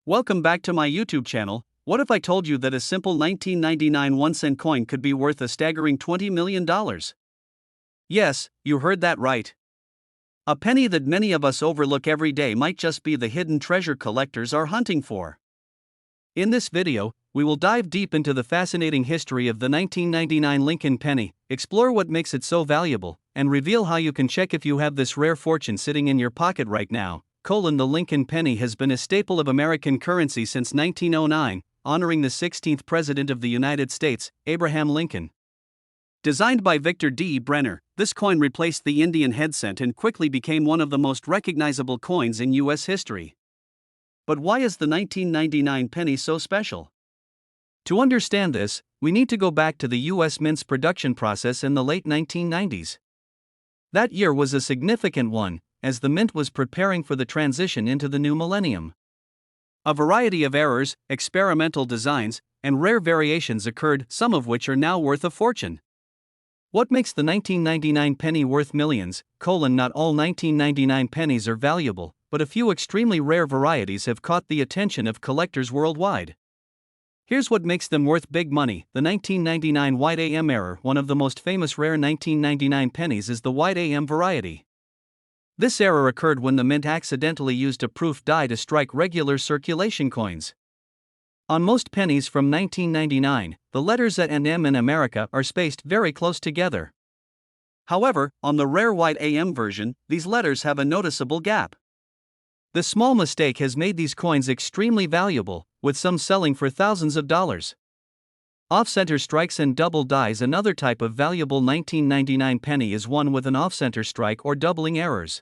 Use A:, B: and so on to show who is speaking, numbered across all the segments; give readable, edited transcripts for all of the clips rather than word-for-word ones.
A: Welcome back to my YouTube channel. What if I told you that a simple 1999 1-cent coin could be worth a staggering $20 million? Yes, you heard that right. A penny that many of us overlook every day might just be the hidden treasure collectors are hunting for. In this video, we will dive deep into the fascinating history of the 1999 Lincoln penny, explore what makes it so valuable, and reveal how you can check if you have this rare fortune sitting in your pocket right now. The Lincoln penny has been a staple of American currency since 1909, honoring the 16th President of the United States, Abraham Lincoln. Designed by Victor D. Brenner, this coin replaced the Indian head cent and quickly became one of the most recognizable coins in U.S. history. But why is the 1999 penny so special? To understand this, we need to go back to the U.S. mint's production process in the late 1990s. That year was a significant one, as the mint was preparing for the transition into the new millennium. A variety of errors, experimental designs, and rare variations occurred, some of which are now worth a fortune. What makes the 1999 penny worth millions? Not all 1999 pennies are valuable, but a few extremely rare varieties have caught the attention of collectors worldwide. Here's what makes them worth big money. The 1999 white AM error. One of the most famous rare 1999 pennies is the white AM variety. This error occurred when the mint accidentally used a proof die to strike regular circulation coins. On most pennies from 1999, the letters A and M in America are spaced very close together. However, on the rare white AM version, these letters have a noticeable gap. This small mistake has made these coins extremely valuable, with some selling for thousands of dollars. Off-center strikes and double dies. Another type of valuable 1999 penny is one with an off-center strike or doubling errors.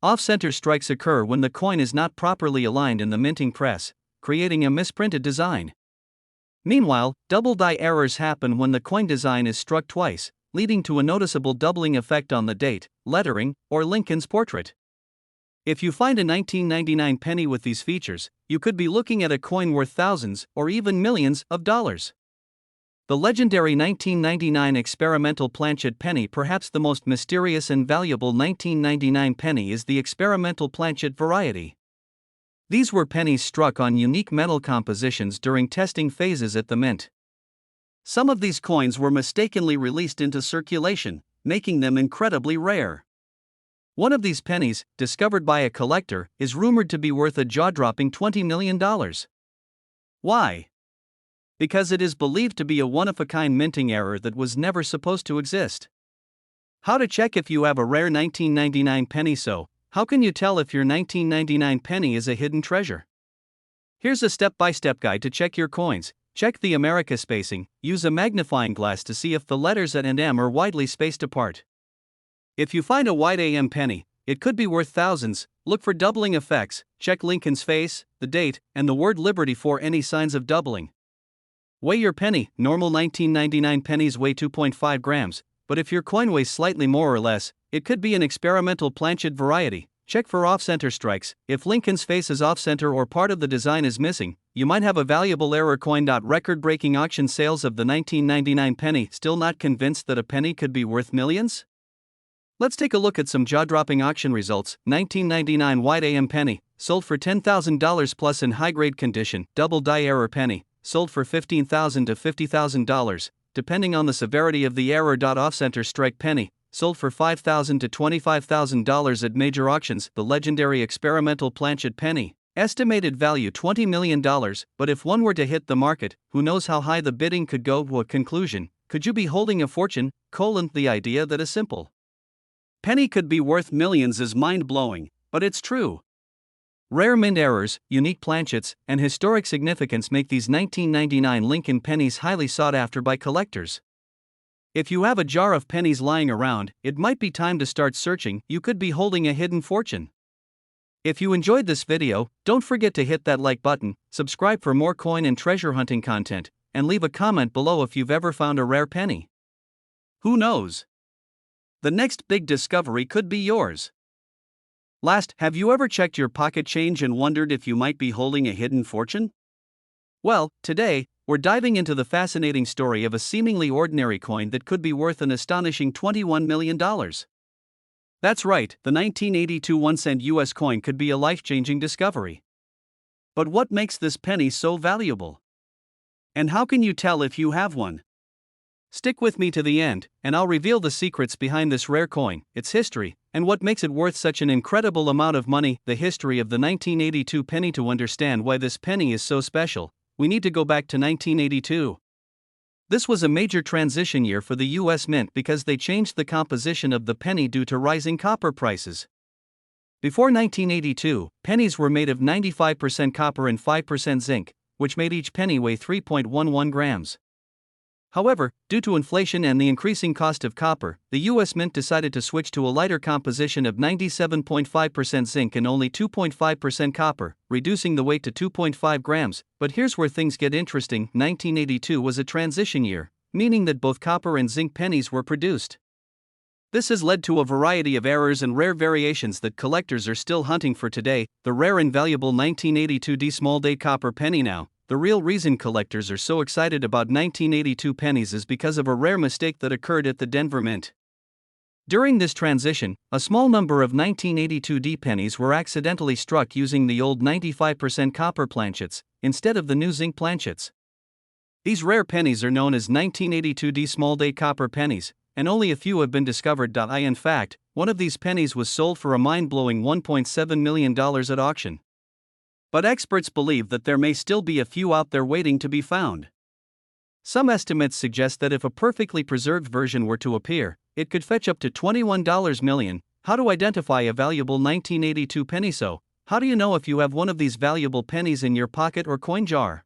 A: Off-center strikes occur when the coin is not properly aligned in the minting press, creating a misprinted design. Meanwhile, double die errors happen when the coin design is struck twice, leading to a noticeable doubling effect on the date, lettering, or Lincoln's portrait. If you find a 1999 penny with these features, you could be looking at a coin worth thousands or even millions of dollars. The legendary 1999 experimental planchet penny. Perhaps the most mysterious and valuable 1999 penny is the experimental planchet variety. These were pennies struck on unique metal compositions during testing phases at the mint. Some of these coins were mistakenly released into circulation, making them incredibly rare. One of these pennies, discovered by a collector, is rumored to be worth a jaw-dropping $20 million. Why? Because it is believed to be a one-of-a-kind minting error that was never supposed to exist. How to check if you have a rare 1999 penny? How can you tell if your 1999 penny is a hidden treasure? Here's a step-by-step guide to check your coins. Check the America spacing. Use a magnifying glass to see if the letters A and M are widely spaced apart. If you find a white AM penny, it could be worth thousands. Look for doubling effects. Check Lincoln's face, the date, and the word Liberty for any signs of doubling. Weigh your penny. Normal 1999 pennies weigh 2.5 grams, but if your coin weighs slightly more or less, it could be an experimental planchet variety. Check for off-center strikes. If Lincoln's face is off-center or part of the design is missing, you might have a valuable error coin. Record-breaking auction sales of the 1999 penny. Still not convinced that a penny could be worth millions? Let's take a look at some jaw-dropping auction results. 1999 white AM penny, sold for $10,000 plus in high-grade condition. Double die error penny, sold for $15,000 to $50,000, depending on the severity of the error. Off-center strike penny, sold for $5,000 to $25,000 at major auctions. The legendary experimental planchet penny, estimated value $20 million, but if one were to hit the market, who knows how high the bidding could go. To a conclusion, could you be holding a fortune? The idea that a simple penny could be worth millions is mind-blowing, but it's true. Rare mint errors, unique planchets, and historic significance make these 1999 Lincoln pennies highly sought after by collectors. If you have a jar of pennies lying around, it might be time to start searching. You could be holding a hidden fortune. If you enjoyed this video, don't forget to hit that like button, subscribe for more coin and treasure hunting content, and leave a comment below if you've ever found a rare penny. Who knows? The next big discovery could be yours. Last, have you ever checked your pocket change and wondered if you might be holding a hidden fortune? Well, today, we're diving into the fascinating story of a seemingly ordinary coin that could be worth an astonishing $21 million. That's right, the 1982 1-cent US coin could be a life-changing discovery. But what makes this penny so valuable? And how can you tell if you have one? Stick with me to the end, and I'll reveal the secrets behind this rare coin, its history, and what makes it worth such an incredible amount of money. The history of the 1982 penny. To understand why this penny is so special, we need to go back to 1982. This was a major transition year for the US Mint because they changed the composition of the penny due to rising copper prices. Before 1982, pennies were made of 95% copper and 5% zinc, which made each penny weigh 3.11 grams. However, due to inflation and the increasing cost of copper, the US Mint decided to switch to a lighter composition of 97.5% zinc and only 2.5% copper, reducing the weight to 2.5 grams. But here's where things get interesting. 1982 was a transition year, meaning that both copper and zinc pennies were produced. This has led to a variety of errors and rare variations that collectors are still hunting for today. The rare and valuable 1982 D small date copper penny. Now, the real reason collectors are so excited about 1982 pennies is because of a rare mistake that occurred at the Denver Mint. During this transition, a small number of 1982 D pennies were accidentally struck using the old 95% copper planchets, instead of the new zinc planchets. These rare pennies are known as 1982 D small date copper pennies, and only a few have been discovered. In fact, one of these pennies was sold for a mind-blowing $1.7 million at auction. But experts believe that there may still be a few out there waiting to be found. Some estimates suggest that if a perfectly preserved version were to appear, it could fetch up to $21 million. How to identify a valuable 1982 penny? So, how do you know if you have one of these valuable pennies in your pocket or coin jar?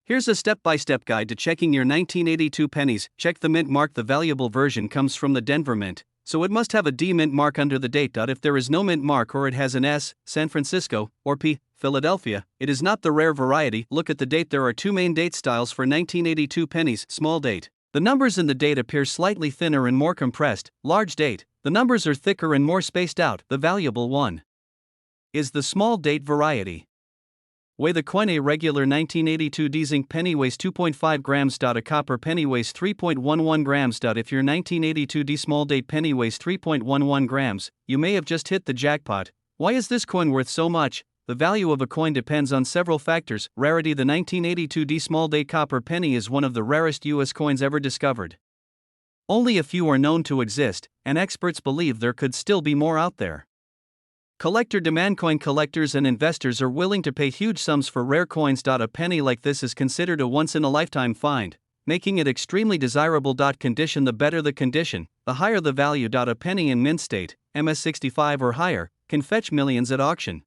A: Here's a step-by-step guide to checking your 1982 pennies. Check the mint mark. The valuable version comes from the Denver Mint, so it must have a D mint mark under the date. If there is no mint mark or it has an S, San Francisco, or P, Philadelphia, it is not the rare variety. Look at the date. There are two main date styles for 1982 pennies. Small date. The numbers in the date appear slightly thinner and more compressed. Large date. The numbers are thicker and more spaced out. The valuable one is the small date variety. Weigh the coin. A regular 1982 D zinc penny weighs 2.5 grams. A copper penny weighs 3.11 grams. If your 1982 D small date penny weighs 3.11 grams, you may have just hit the jackpot. Why is this coin worth so much? The value of a coin depends on several factors. Rarity. The 1982 D small date copper penny is one of the rarest US coins ever discovered. Only a few are known to exist, and experts believe there could still be more out there. Collector demand. Coin collectors and investors are willing to pay huge sums for rare coins. A penny like this is considered a once-in-a-lifetime find, making it extremely desirable. Condition. The better the condition, the higher the value. A penny in mint state, MS65 or higher, can fetch millions at auction.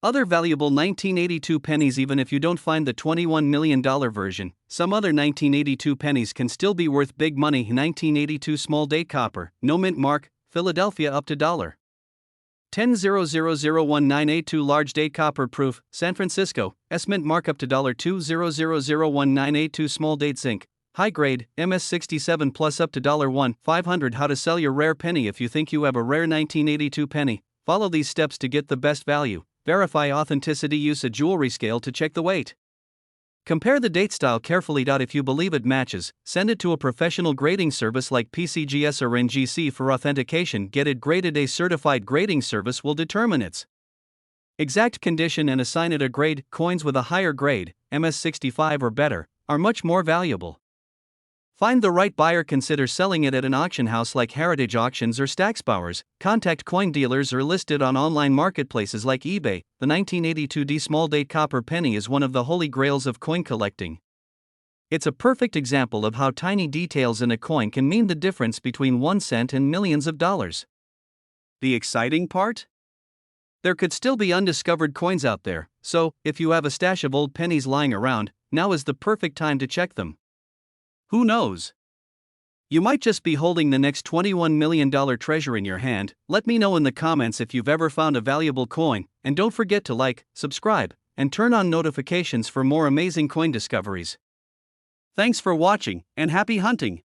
A: Other valuable 1982 pennies. Even if you don't find the $21 million version, some other 1982 pennies can still be worth big money. 1982 small date copper, no mint mark, Philadelphia, up to $10,000,1982 large date copper proof, San Francisco, S mint mark up to $2,000,1982 small date zinc, high grade, MS67 plus up to $1,500. How to sell your rare penny. If you think you have a rare 1982 penny, follow these steps to get the best value. Verify authenticity. Use a jewelry scale to check the weight. Compare the date style carefully. If you believe it matches, send it to a professional grading service like PCGS or NGC for authentication. Get it graded. A certified grading service will determine its exact condition and assign it a grade. Coins with a higher grade, MS65 or better, are much more valuable. Find the right buyer. Consider selling it at an auction house like Heritage Auctions or Stacksbowers. Contact coin dealers or listed on online marketplaces like eBay. The 1982 D small date copper penny is one of the holy grails of coin collecting. It's a perfect example of how tiny details in a coin can mean the difference between 1 cent and millions of dollars. The exciting part? There could still be undiscovered coins out there, so if you have a stash of old pennies lying around, now is the perfect time to check them. Who knows? You might just be holding the next $21 million treasure in your hand. Let me know in the comments if you've ever found a valuable coin, and don't forget to like, subscribe, and turn on notifications for more amazing coin discoveries. Thanks for watching, and happy hunting!